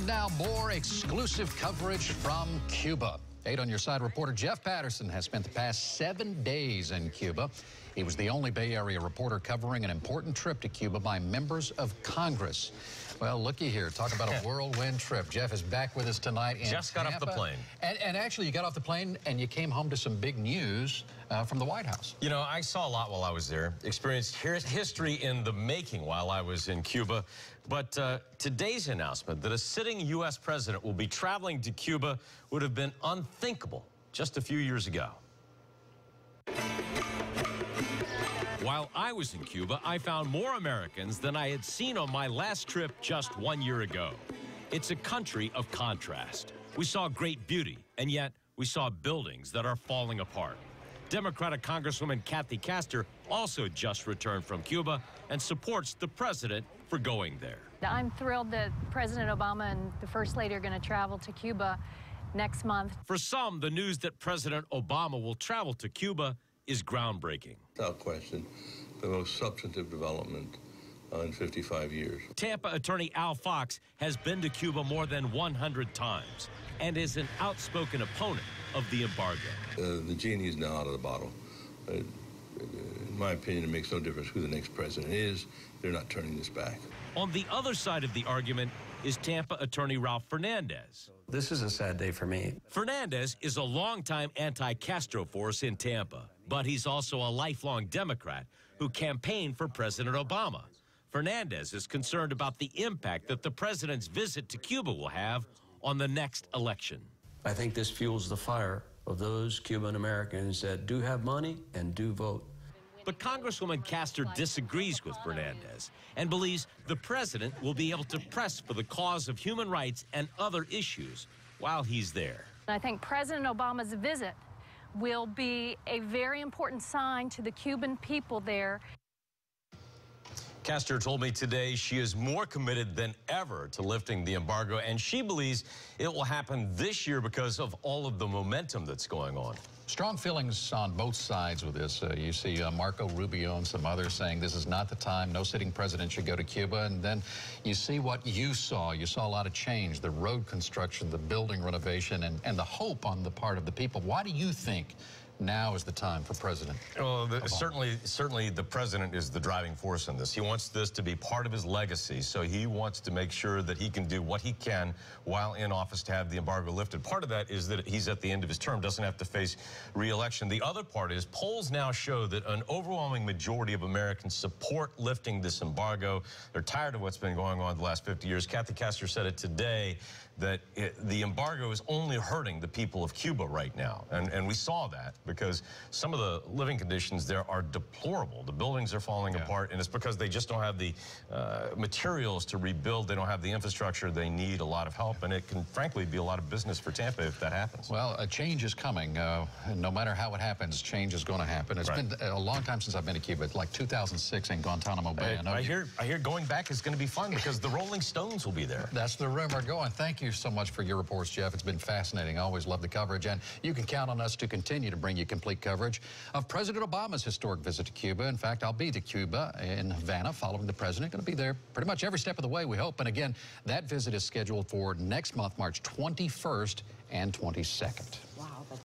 now, more exclusive coverage from Cuba. 8 on Your Side reporter Jeff Patterson has spent the past 7 days in Cuba. He was the only Bay Area reporter covering an important trip to Cuba by members of Congress. Well, looky here. Talk about a whirlwind trip. Jeff is back with us tonight in Just got off the plane. And actually, you got off the plane and you came home to some big news from the White House. You know, I saw a lot while I was there. Experienced history in the making while I was in Cuba. But today's announcement that a sitting U.S. president will be traveling to Cuba would have been unthinkable just a few years ago. While I was in Cuba, I found more Americans than I had seen on my last trip just 1 year ago. It's a country of contrast. We saw great beauty, and yet we saw buildings that are falling apart. Democratic Congresswoman Kathy Castor also just returned from Cuba and supports the president for going there. I'm thrilled that President Obama and the First Lady are going to travel to Cuba next month. For some, the news that President Obama will travel to Cuba is groundbreaking. Without question, the most substantive development in 55 years. Tampa attorney Al Fox has been to Cuba more than 100 times and is an outspoken opponent of the embargo. The genie is now out of the bottle. In my opinion, it makes no difference who the next president is. They're not turning this back. On the other side of the argument is Tampa attorney Ralph Fernandez. This is a sad day for me. Fernandez is a longtime anti-Castro force in Tampa, but he's also a lifelong Democrat who campaigned for President Obama. Fernandez is concerned about the impact that the president's visit to Cuba will have on the next election. I think this fuels the fire of those Cuban Americans that do have money and do vote. But Congresswoman Castor disagrees with Fernandez and believes the president will be able to press for the cause of human rights and other issues while he's there. I think President Obama's visit will be a very important sign to the Cuban people there. Castor told me today she is more committed than ever to lifting the embargo, and she believes it will happen this year because of all of the momentum that's going on. Strong feelings on both sides with this. You see Marco Rubio and some others saying this is not the time. No sitting president should go to Cuba. And then you see what you saw. You saw a lot of change, the road construction, the building renovation, and the hope on the part of the people. Why do you think now is the time for President Obama? Certainly the president is the driving force in this. He wants this to be part of his legacy, so he wants to make sure that he can do what he can while in office to have the embargo lifted. Part of that is that he's at the end of his term, doesn't have to face re-election. The other part is polls now show that an overwhelming majority of Americans support lifting this embargo. They're tired of what's been going on the last 50 years. Kathy Castor said it today that the embargo is only hurting the people of Cuba right now. And we saw that because some of the living conditions there are deplorable. The buildings are falling apart, and it's because they just don't have the materials to rebuild. They don't have the infrastructure. They need a lot of help, and it can frankly be a lot of business for Tampa if that happens. Well, a change is coming. No matter how it happens, change is going to happen. It's been a long time since I've been to Cuba. It's like 2006 in Guantanamo Bay. I hear going back is going to be fun because the Rolling Stones will be there. That's the rumor going. Thank you so much for your reports, Jeff. It's been fascinating. I always love the coverage, and you can count on us to continue to bring you complete coverage of President Obama's historic visit to Cuba. In fact, I'll be to Cuba in Havana following the president. Going to be there pretty much every step of the way, we hope. And again, that visit is scheduled for next month, March 21st and 22nd. Wow.